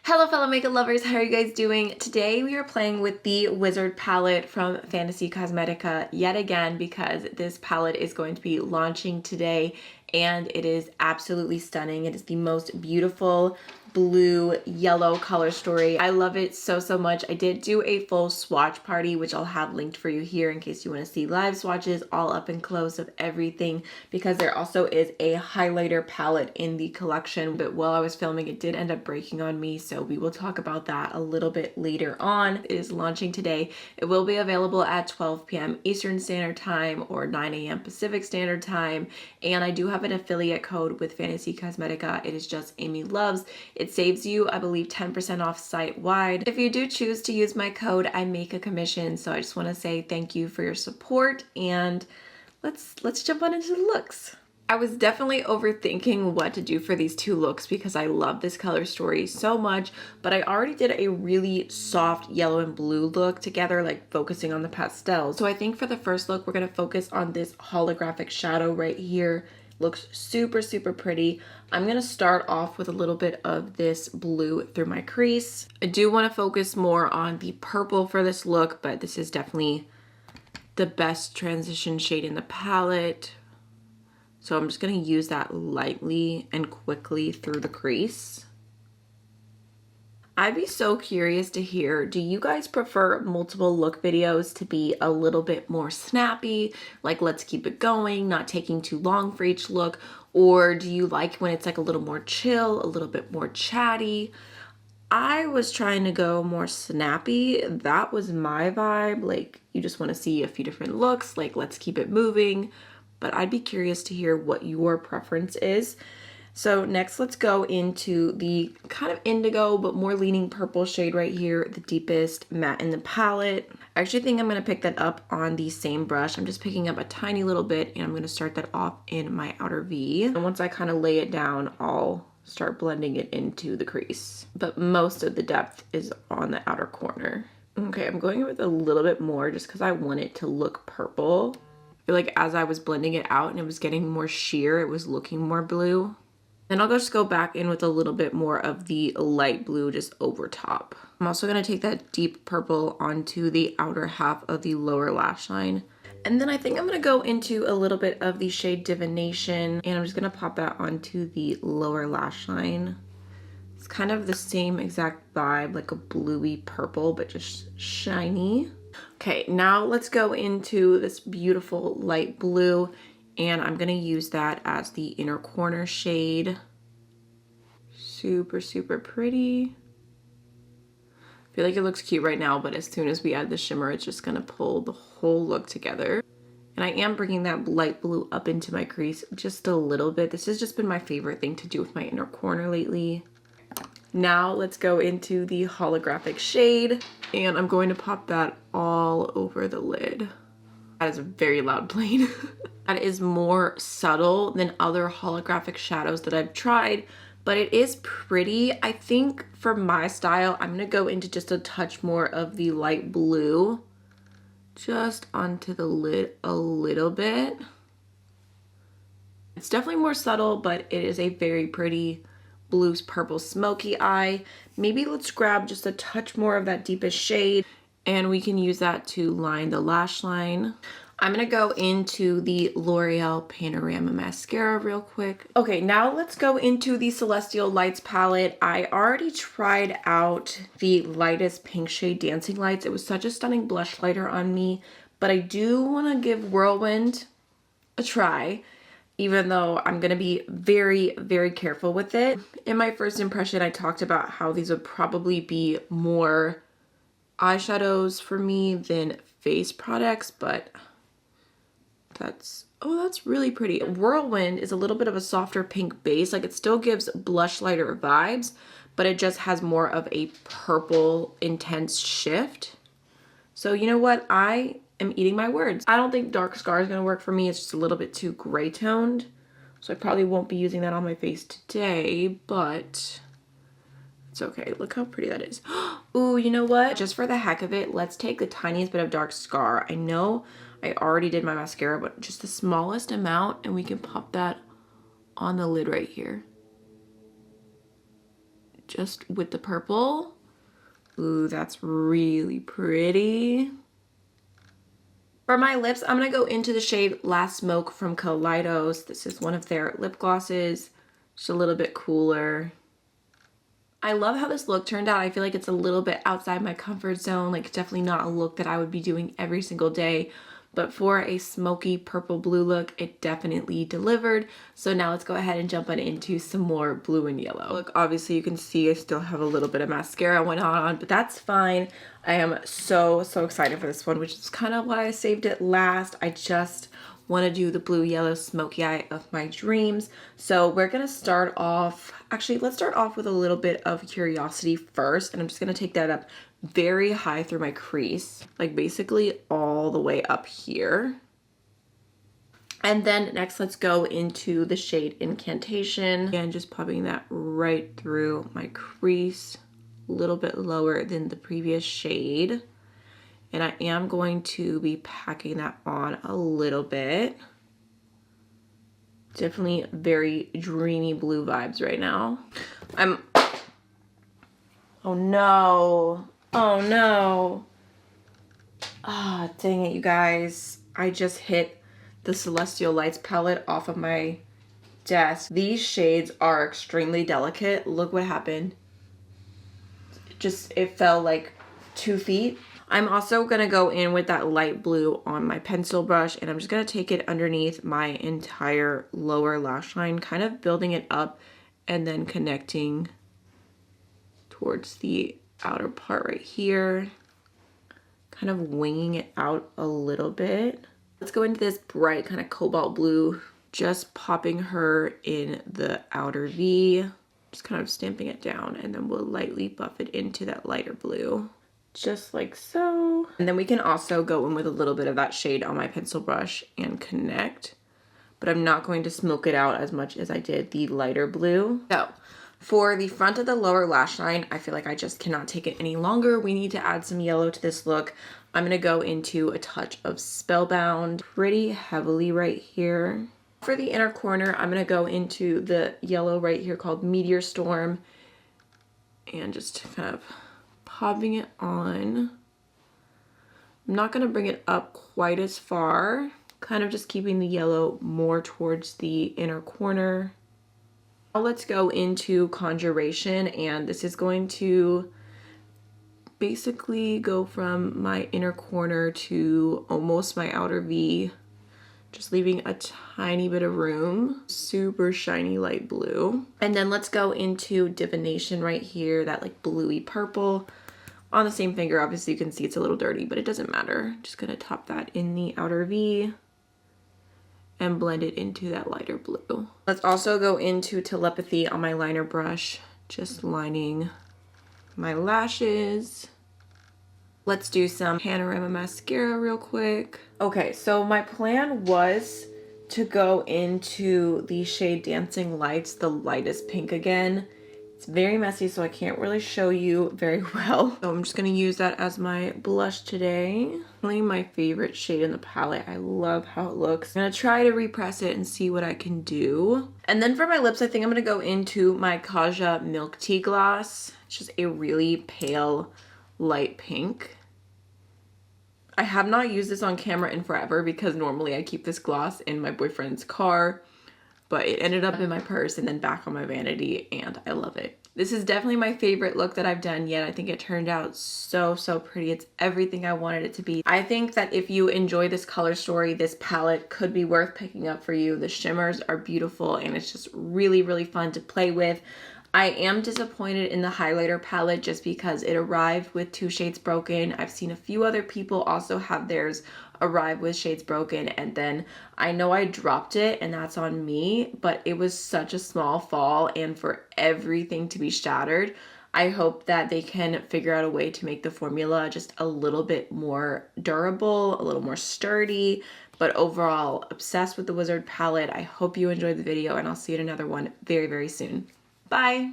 Hello fellow makeup lovers, how are you guys doing? Today we are playing with the Wizard palette from Fantasy Cosmetica yet again because this palette is going to be launching today and it is absolutely stunning. It is the most beautiful blue yellow color story. I love it so much. I did do a full swatch party, which I'll have linked for you here in case you want to see live swatches all up and close of everything, because there also is a highlighter palette in the collection, but while I was filming it did end up breaking on me, so we will talk about that a little bit later on. It is launching today. It will be available at 12 p.m. Eastern Standard Time or 9 a.m. Pacific Standard Time, and I do have an affiliate code with Fantasy Cosmetica. It is just AMYLOVES. It saves you, I believe, 10% off site-wide. If you do choose to use my code, I make a commission, so I just want to say thank you for your support, and let's jump on into the looks. I was definitely overthinking what to do for these two looks because I love this color story so much, but I already did a really soft yellow and blue look together, like focusing on the pastels. So I think for the first look, we're going to focus on this holographic shadow right here. Looks super pretty. I'm going to start off with a little bit of this blue through my crease. I do want to focus more on the purple for this look, but this is definitely the best transition shade in the palette. So I'm just going to use that lightly and quickly through the crease. I'd be so curious to hear, do you guys prefer multiple look videos to be a little bit more snappy, like let's keep it going, not taking too long for each look, or do you like when it's like a little more chill, a little bit more chatty? I was trying to go more snappy. That was my vibe. Like, you just want to see a few different looks, like let's keep it moving. But I'd be curious to hear what your preference is. So next, let's go into the kind of indigo but more leaning purple shade right here, the deepest matte in the palette. I actually think I'm going to pick that up on the same brush. I'm just picking up a tiny little bit and I'm going to start that off in my outer V. And once I kind of lay it down, I'll start blending it into the crease. But most of the depth is on the outer corner. Okay, I'm going with a little bit more just because I want it to look purple. I feel like as I was blending it out and it was getting more sheer, it was looking more blue. Then I'll just go back in with a little bit more of the light blue just over top. I'm also going to take that deep purple onto the outer half of the lower lash line. And then I think I'm going to go into a little bit of the shade Divination, and I'm just going to pop that onto the lower lash line. It's kind of the same exact vibe, like a bluey purple, but just shiny. Okay, now let's go into this beautiful light blue, and I'm going to use that as the inner corner shade. Super pretty. I feel like it looks cute right now, but as soon as we add the shimmer, it's just going to pull the whole look together. And I am bringing that light blue up into my crease just a little bit. This has just been my favorite thing to do with my inner corner lately. Now let's go into the holographic shade, and I'm going to pop that all over the lid. That is a very loud plane. That is more subtle than other holographic shadows that I've tried, but it is pretty. I think for my style, I'm gonna go into just a touch more of the light blue, just onto the lid a little bit. It's definitely more subtle, but it is a very pretty blue purple smoky eye. Maybe let's grab just a touch more of that deepest shade and we can use that to line the lash line. I'm gonna go into the L'Oreal Panorama Mascara real quick. Okay, now let's go into the Celestial Lights palette. I already tried out the lightest pink shade Dancing Lights. It was such a stunning blush lighter on me, but I do wanna give Whirlwind a try, even though I'm gonna be very careful with it. In my first impression, I talked about how these would probably be more eyeshadows for me than face products, but that's really pretty. Whirlwind is a little bit of a softer pink base. Like, it still gives blush lighter vibes, but it just has more of a purple intense shift. So you know what? I am eating my words. I don't think Dark Scar is going to work for me. It's just a little bit too gray toned. So I probably won't be using that on my face today, but it's okay. Look how pretty that is. Ooh, you know what? Just for the heck of it, let's take the tiniest bit of Dark Scar. I know I already did my mascara, but just the smallest amount, and we can pop that on the lid right here. just with the purple. Ooh, that's really pretty. For my lips, I'm going to go into the shade Last Smoke from Kaleidos. This is one of their lip glosses. Just a little bit cooler. I love how this look turned out. I feel like it's a little bit outside my comfort zone. Like, definitely not a look that I would be doing every single day. But for a smoky purple blue look, it definitely delivered. So now let's go ahead and jump on into some more blue and yellow. Look, obviously you can see I still have a little bit of mascara went on, but that's fine. I am so excited for this one, which is kind of why I saved it last. I just want to do the blue yellow smoky eye of my dreams. So we're gonna start off, actually let's start off with a little bit of Curiosity first, and I'm just gonna take that up very high through my crease, like basically all the way up here. And then next, let's go into the shade Incantation. Again, just popping that right through my crease, a little bit lower than the previous shade. And I am going to be packing that on a little bit. Definitely very dreamy blue vibes right now. Oh no. Oh no. Ah, dang it, you guys. I just hit the Celestial Lights palette off of my desk. These shades are extremely delicate. Look what happened. It fell like 2 feet. I'm also gonna go in with that light blue on my pencil brush, and I'm just gonna take it underneath my entire lower lash line, kind of building it up and then connecting towards the outer part right here, kind of winging it out a little bit. Let's go into this bright kind of cobalt blue, just popping her in the outer V, just kind of stamping it down, and then we'll lightly buff it into that lighter blue, just like so. And then we can also go in with a little bit of that shade on my pencil brush and connect, but I'm not going to smoke it out as much as I did the lighter blue. So for the front of the lower lash line, I feel like I just cannot take it any longer. We need to add some yellow to this look. I'm gonna go into a touch of Spellbound pretty heavily right here. For the inner corner, I'm gonna go into the yellow right here called Meteor Storm and just kind of popping it on. I'm not gonna bring it up quite as far, kind of just keeping the yellow more towards the inner corner. Now let's go into Conjuration, and this is going to basically go from my inner corner to almost my outer V, just leaving a tiny bit of room. Super shiny light blue. And then let's go into Divination right here, that like bluey purple. On the same finger, obviously you can see it's a little dirty, but it doesn't matter. Just gonna top that in the outer V and blend it into that lighter blue. Let's also go into Telepathy on my liner brush, just lining my lashes. Let's do some Panorama mascara real quick. Okay, so my plan was to go into the shade Dancing Lights, the lightest pink again. It's very messy, so I can't really show you very well. So I'm just gonna use that as my blush today. Really my favorite shade in the palette. I love how it looks. I'm gonna try to repress it and see what I can do. And then for my lips, I think I'm gonna go into my Kaja Milk Tea Gloss. It's just a really pale, light pink. I have not used this on camera in forever because normally I keep this gloss in my boyfriend's car, but it ended up in my purse and then back on my vanity, and I love it. This is definitely my favorite look that I've done yet. I think it turned out so pretty. It's everything I wanted it to be. I think that if you enjoy this color story, this palette could be worth picking up for you. The shimmers are beautiful and it's just really fun to play with. I am disappointed in the highlighter palette just because it arrived with 2 shades broken. I've seen a few other people also have theirs arrive with shades broken, and then I know I dropped it and that's on me, but it was such a small fall, and for everything to be shattered, I hope that they can figure out a way to make the formula just a little bit more durable, a little more sturdy. But overall, obsessed with the Wizard palette. I hope you enjoyed the video, and I'll see you in another one very soon. Bye!